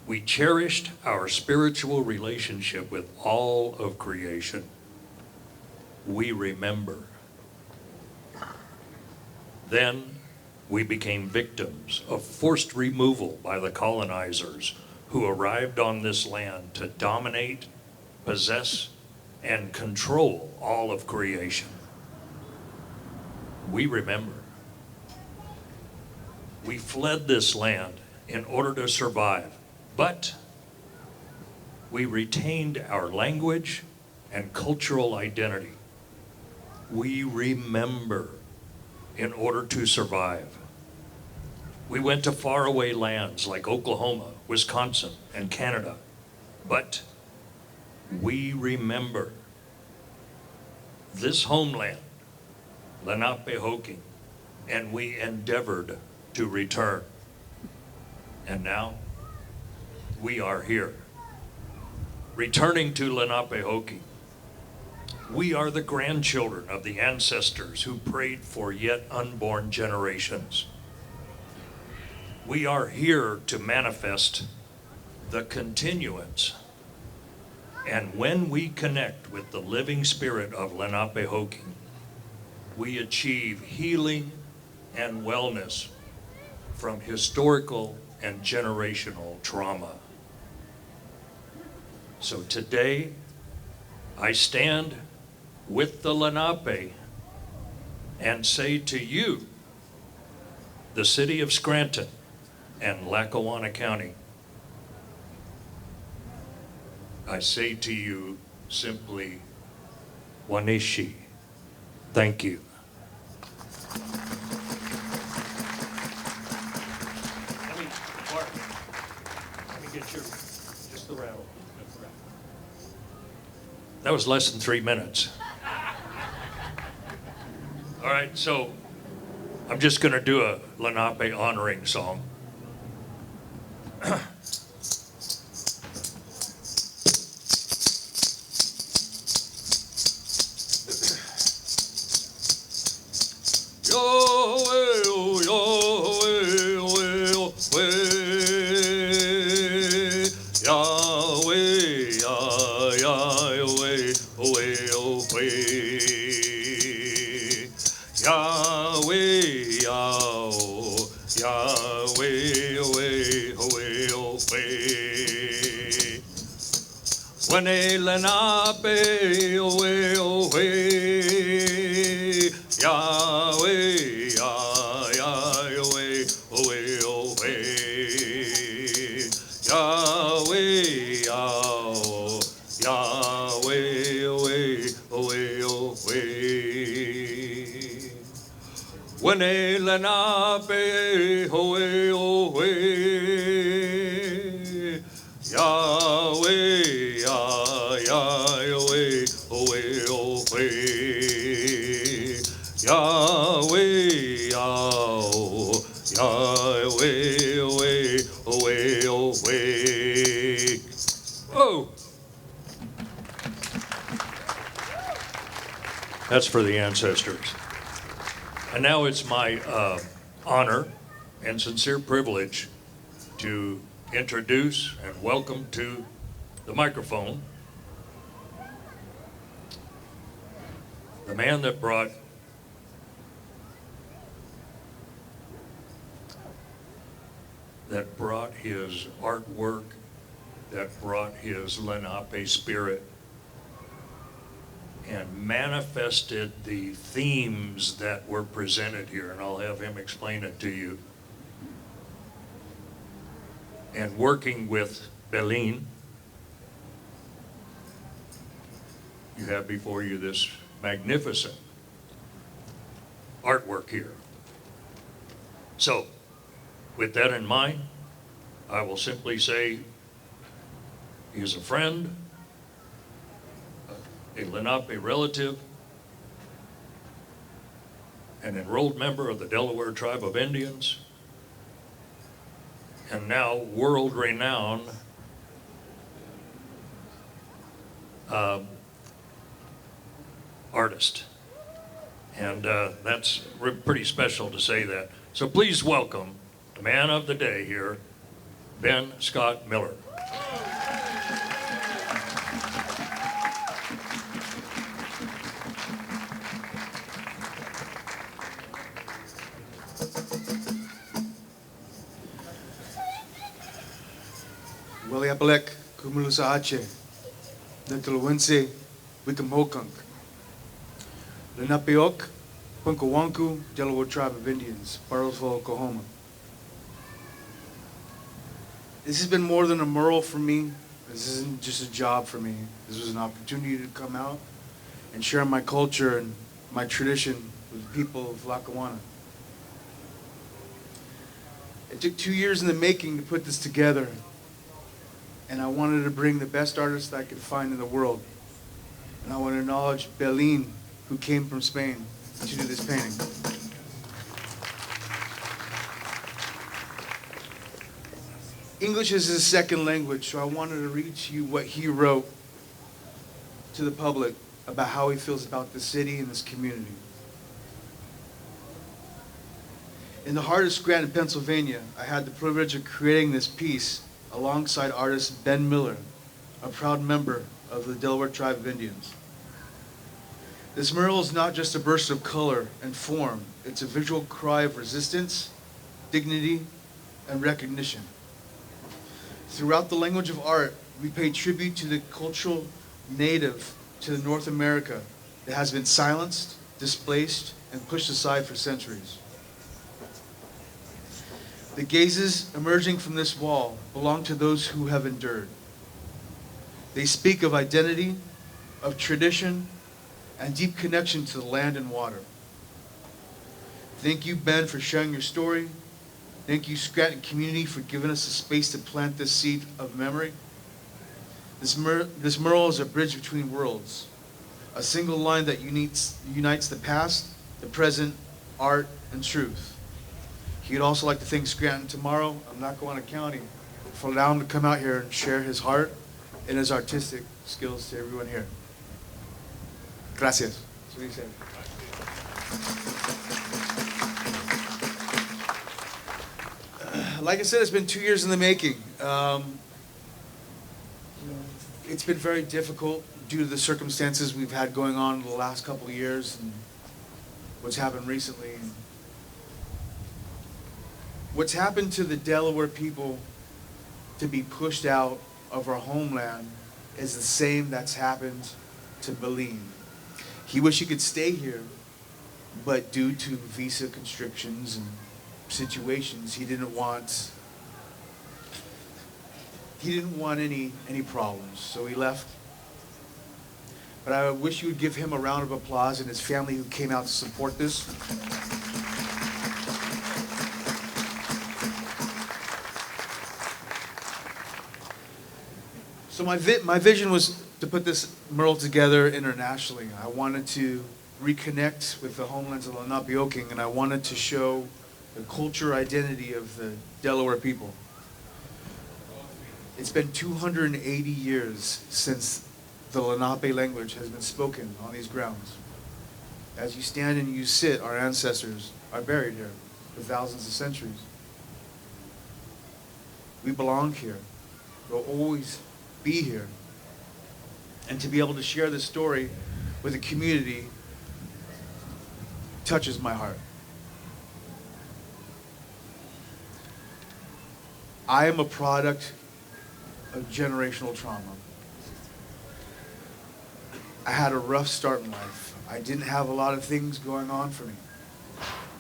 We cherished our spiritual relationship with all of creation. We remember. Then we became victims of forced removal by the colonizers who arrived on this land to dominate, possess, and control all of creation. We remember. We fled this land in order to survive, but we retained our language and cultural identity. We remember in order to survive. We went to faraway lands like Oklahoma, Wisconsin, and Canada, but we remember. This homeland, Lenapehoking, and we endeavored to return. And now we are here, returning to Lenapehoking. We are the grandchildren of the ancestors who prayed for yet unborn generations. We are here to manifest the continuance. And when we connect with the living spirit of Lenapehoking, we achieve healing and wellness from historical and generational trauma. So today, I stand with the Lenape and say to you, the city of Scranton, and Lackawanna County, I say to you simply, Wanishi. Thank you. Let me get just the rattle. That was less than 3 minutes. All right, so I'm just going to do a Lenape honoring song. When a Lenape, away, away, Yahweh, Yahweh, away, away, Yahweh, Yahweh, away, away, away. When a Lenape, away, away, Yahweh, Yahweh, away, away, Yahweh, Yahweh, away, away, away. Oh, that's for the ancestors. And now it's my honor and sincere privilege to introduce and welcome to the microphone the man that brought his artwork, that brought his Lenape spirit, and manifested the themes that were presented here, and I'll have him explain it to you. And working with Belin, you have before you this magnificent artwork here. So, with that in mind, I will simply say he is a friend, a Lenape relative, an enrolled member of the Delaware Tribe of Indians, and now world-renowned artist. And that's pretty special to say that. So please welcome the man of the day here, Ben Scott Miller. Waliapalek, Kumulusaache, Netulwense, Wickamhokunk, Lenapeok, Punkawanku, Delaware Tribe of Indians, Bartlesville, Oklahoma. This has been more than a mural for me. This isn't just a job for me. This was an opportunity to come out and share my culture and my tradition with the people of Lackawanna. It took 2 years in the making to put this together, and I wanted to bring the best artists I could find in the world. And I want to acknowledge Belin, who came from Spain to do this painting. English is his second language, so I wanted to read to you what he wrote to the public about how he feels about the city and this community. In the heart of Scranton, Pennsylvania, I had the privilege of creating this piece alongside artist Ben Miller, a proud member of the Delaware Tribe of Indians. This mural is not just a burst of color and form, it's a visual cry of resistance, dignity, and recognition. Throughout the language of art, we pay tribute to the cultural native to North America that has been silenced, displaced, and pushed aside for centuries. The gazes emerging from this wall belong to those who have endured. They speak of identity, of tradition, and deep connection to the land and water. Thank you, Ben, for sharing your story. Thank you, Scranton community, for giving us a space to plant this seed of memory. This mural is a bridge between worlds, a single line that unites the past, the present, art, and truth. He'd also like to thank Scranton tomorrow, Lackawanna County, for allowing him to come out here and share his heart and his artistic skills to everyone here. Gracias. That's what he said. Like I said, it's been 2 years in the making. It's been very difficult due to the circumstances we've had going on in the last couple of years and what's happened recently. What's happened to the Delaware people to be pushed out of our homeland is the same that's happened to Beline. He wished he could stay here, but due to visa constrictions and situations, he didn't want any problems, so he left. But I wish you would give him a round of applause and his family who came out to support this. So my vision was to put this mural together internationally. I wanted to reconnect with the homelands of Lenape, and I wanted to show the culture identity of the Delaware people. It's been 280 years since the Lenape language has been spoken on these grounds. As you stand and you sit, our ancestors are buried here for thousands of centuries. We belong here. We'll always be here. And to be able to share this story with the community touches my heart. I am a product of generational trauma. I had a rough start in life. I didn't have a lot of things going on for me.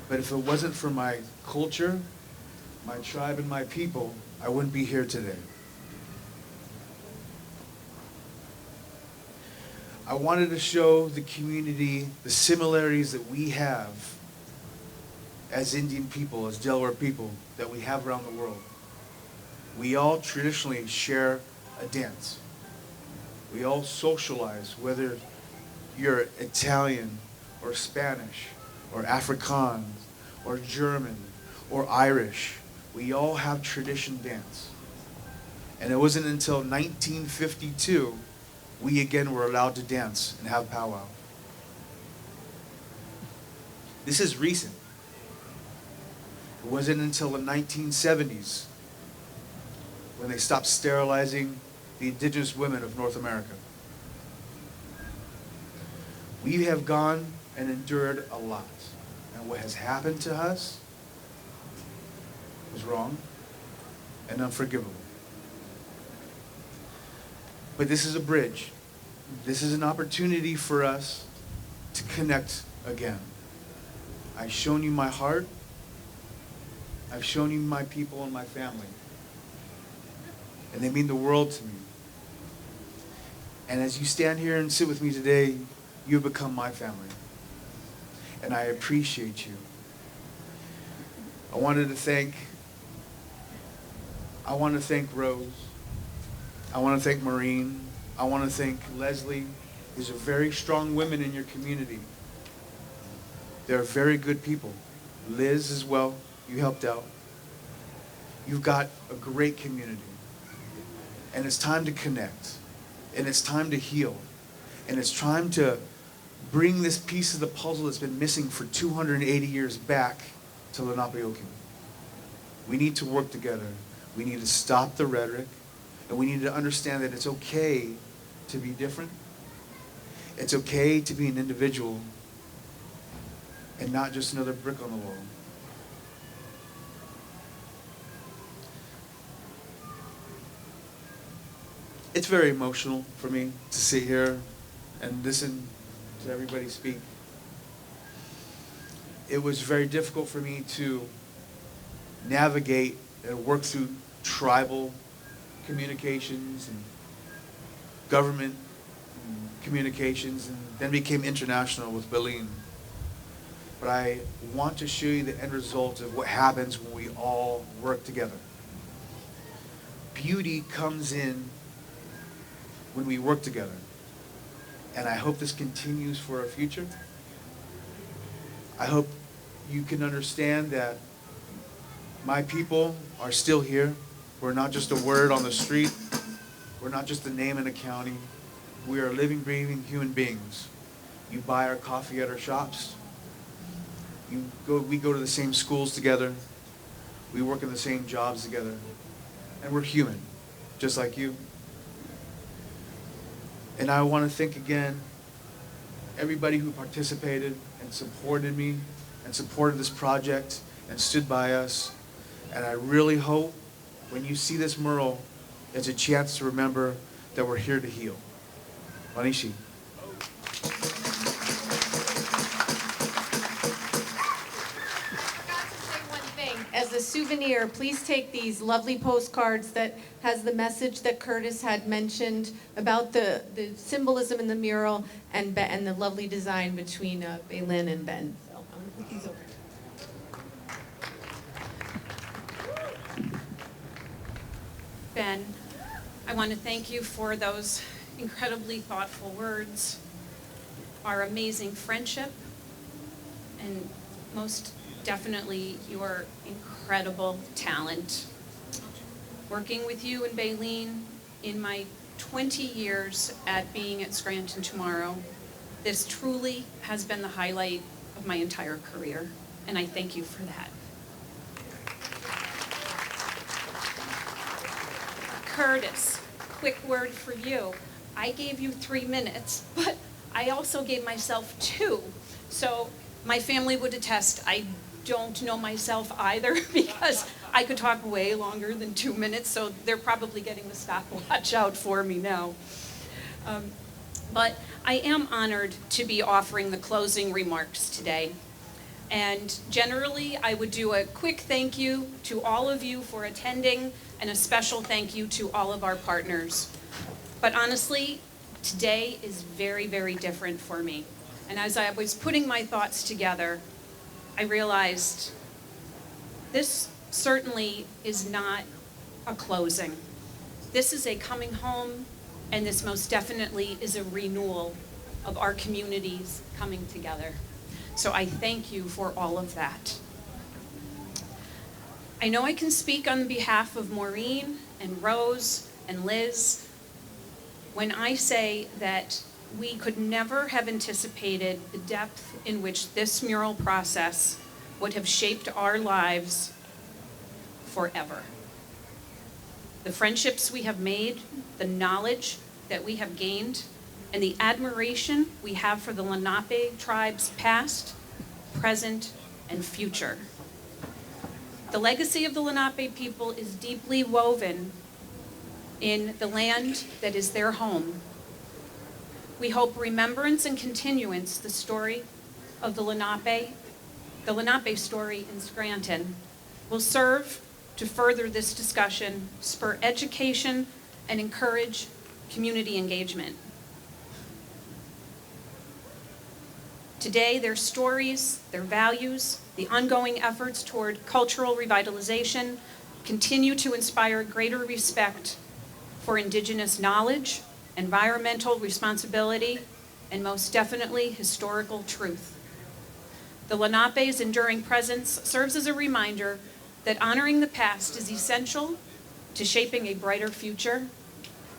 But if it wasn't for my culture, my tribe, and my people, I wouldn't be here today. I wanted to show the community the similarities that we have as Indian people, as Delaware people, that we have around the world. We all traditionally share a dance. We all socialize, whether you're Italian or Spanish or Afrikaans or German or Irish. We all have tradition dance. And it wasn't until 1952 we again were allowed to dance and have powwow. This is recent. It wasn't until the 1970s when they stopped sterilizing the indigenous women of North America. We have gone and endured a lot. And what has happened to us was wrong and unforgivable. But this is a bridge. This is an opportunity for us to connect again. I've shown you my heart. I've shown you my people and my family. And they mean the world to me. And as you stand here and sit with me today, you've become my family. And I appreciate you. I want to thank Rose. I want to thank Maureen. I want to thank Leslie. These are very strong women in your community. They're very good people. Liz as well, you helped out. You've got a great community. And it's time to connect. And it's time to heal. And it's time to bring this piece of the puzzle that's been missing for 280 years back to Lenape. We need to work together. We need to stop the rhetoric. And we need to understand that it's okay to be different. It's okay to be an individual and not just another brick on the wall. It's very emotional for me to sit here and listen to everybody speak. It was very difficult for me to navigate and work through tribal communications and government communications, and then became international with Berlin. But I want to show you the end result of what happens when we all work together. Beauty comes in when we work together. And I hope this continues for our future. I hope you can understand that my people are still here. We're not just a word on the street. We're not just a name in a county. We are living, breathing human beings. You buy our coffee at our shops. We go to the same schools together. We work in the same jobs together. And we're human, just like you. And I want to thank again everybody who participated and supported me and supported this project and stood by us. And I really hope when you see this mural, it's a chance to remember that we're here to heal. Wanishi. As a souvenir, please take these lovely postcards that has the message that Curtis had mentioned about the symbolism in the mural and the lovely design between Baylin and Ben. So I'm gonna put these over. Ben, I want to thank you for those incredibly thoughtful words, our amazing friendship, and most definitely your incredible talent. Working with you and Baylin in my 20 years at being at Scranton Tomorrow, this truly has been the highlight of my entire career, and I thank you for that. Curtis, quick word for you. I gave you 3 minutes, but I also gave myself 2. So my family would attest, I don't know myself either because I could talk way longer than 2 minutes, so they're probably getting the stopwatch out for me now. But I am honored to be offering the closing remarks today. And generally, I would do a quick thank you to all of you for attending and a special thank you to all of our partners. But honestly, today is very, very different for me. And as I was putting my thoughts together, I realized this certainly is not a closing. This is a coming home, and this most definitely is a renewal of our communities coming together. So I thank you for all of that. I know I can speak on behalf of Maureen and Rose and Liz when I say that we could never have anticipated the depth in which this mural process would have shaped our lives forever. The friendships we have made, the knowledge that we have gained, and the admiration we have for the Lenape tribe's past, present, and future. The legacy of the Lenape people is deeply woven in the land that is their home. We hope remembrance and continuance, the story of the Lenape story in Scranton, will serve to further this discussion, spur education, and encourage community engagement. Today, their stories, their values, the ongoing efforts toward cultural revitalization continue to inspire greater respect for Indigenous knowledge, environmental responsibility, and most definitely historical truth. The Lenape's enduring presence serves as a reminder that honoring the past is essential to shaping a brighter future,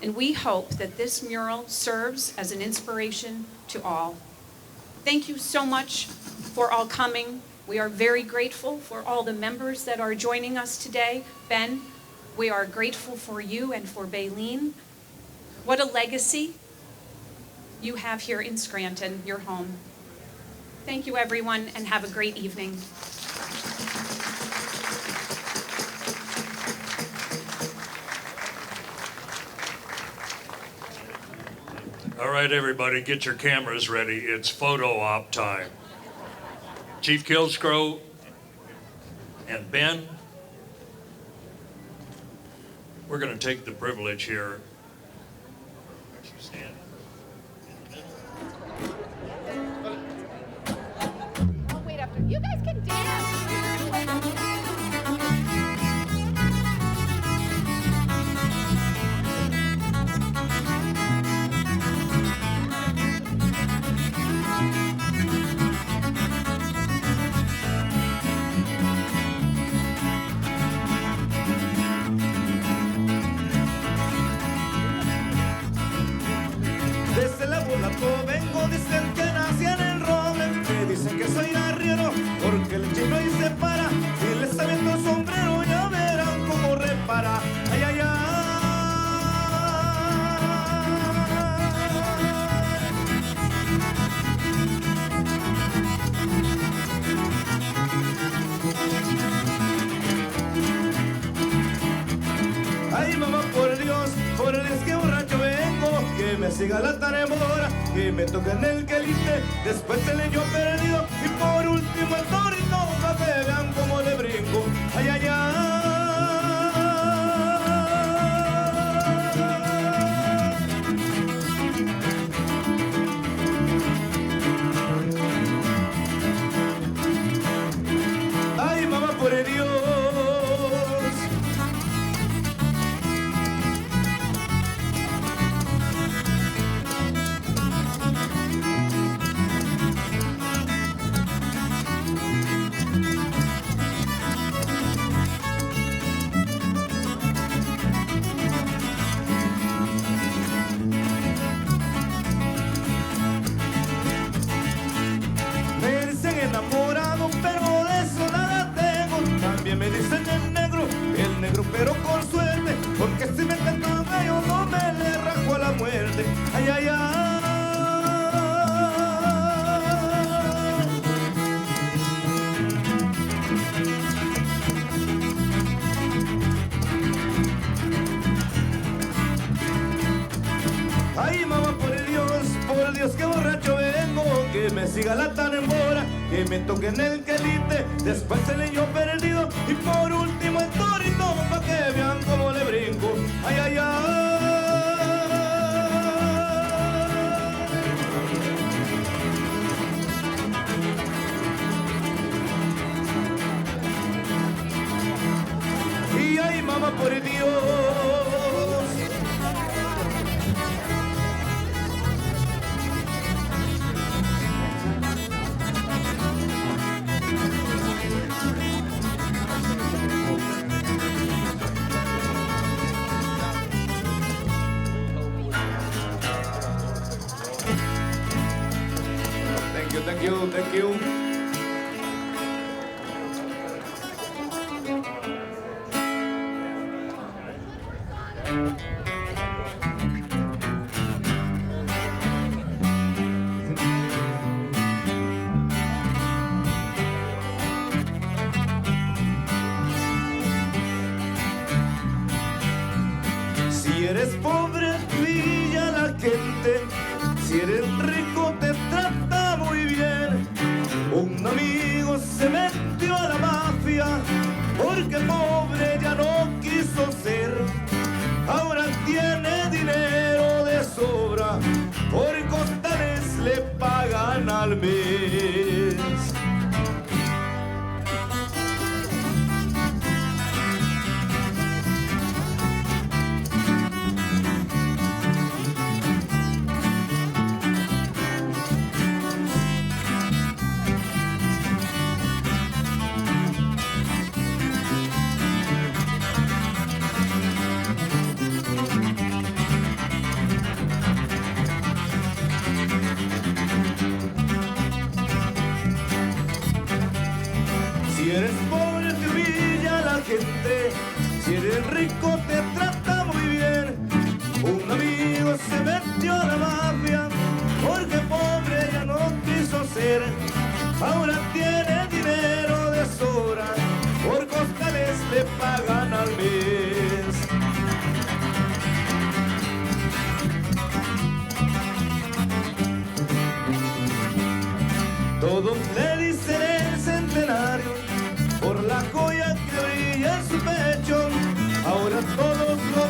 and we hope that this mural serves as an inspiration to all. Thank you so much for all coming. We are very grateful for all the members that are joining us today. Ben, we are grateful for you and for Baylin. What a legacy you have here in Scranton, your home. Thank you, everyone, and have a great evening. All right, everybody, get your cameras ready. It's photo op time. Chief Kilsgrove and Ben, we're going to take the privilege here. Stand. I'll wait after. You guys can dance. Desde la Bulaco vengo, dicen que nací en el roble. Me dicen que soy arriero porque el chino ahí se para. Si les aviento el sombrero ya verán cómo repara. Ay, ay, ay. Ay, mamá, por Dios, que borracho vengo, que me siga la taremora, que me toque en el quelite, después el leño perdido y por último el torito, para que vean cómo le brinco. Ay, ay, ay. Ay, mamá, por Dios. Me dicen enamorado, pero de eso nada tengo. También me dicen el negro pero con suerte, porque si me cantan gallo no me le rajo a la muerte. Ay, ay, ay. Ay, mamá, por Dios, que borracho vengo, que me siga la tarembora, que me toque en el quelite, después el leño perdido y por último el torito, pa' que vean cómo le brinco. Ay, ay, ay. Y ay, mamá, por Dios. Thank you, thank you. Si eres pobre, pilla la gente. Si eres rico, te trata muy bien. Un amigo se metió a la mafia porque pobre ya no quiso ser. Ahora tiene dinero de sobra, por costales le pagan al mes. Si eres pobre te humilla la gente, si eres rico te trata muy bien. Un amigo se metió a la mafia porque pobre ya no quiso ser. Ahora tiene dinero de sobra, por costales le pagan al mes. Todos le dicen el centenario por la joya que brilla en su pecho. Ahora todos lo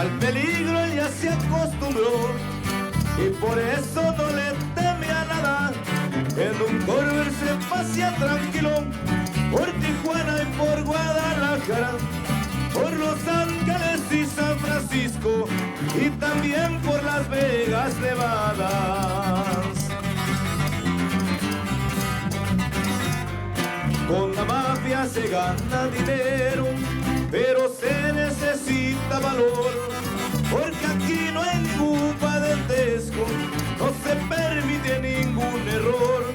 al peligro él ya se acostumbró y por eso no le teme a nada. En un Corver se pasea tranquilo por Tijuana y por Guadalajara, por Los Ángeles y San Francisco y también por Las Vegas, Nevada. Con la mafia se gana dinero, pero se necesita valor, porque aquí no hay ningún parentesco, no se permite ningún error.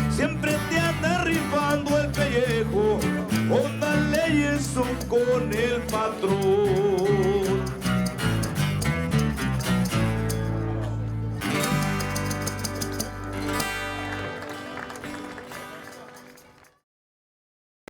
Siempre te anda rifando el pellejo, con las leyes son con el patrón.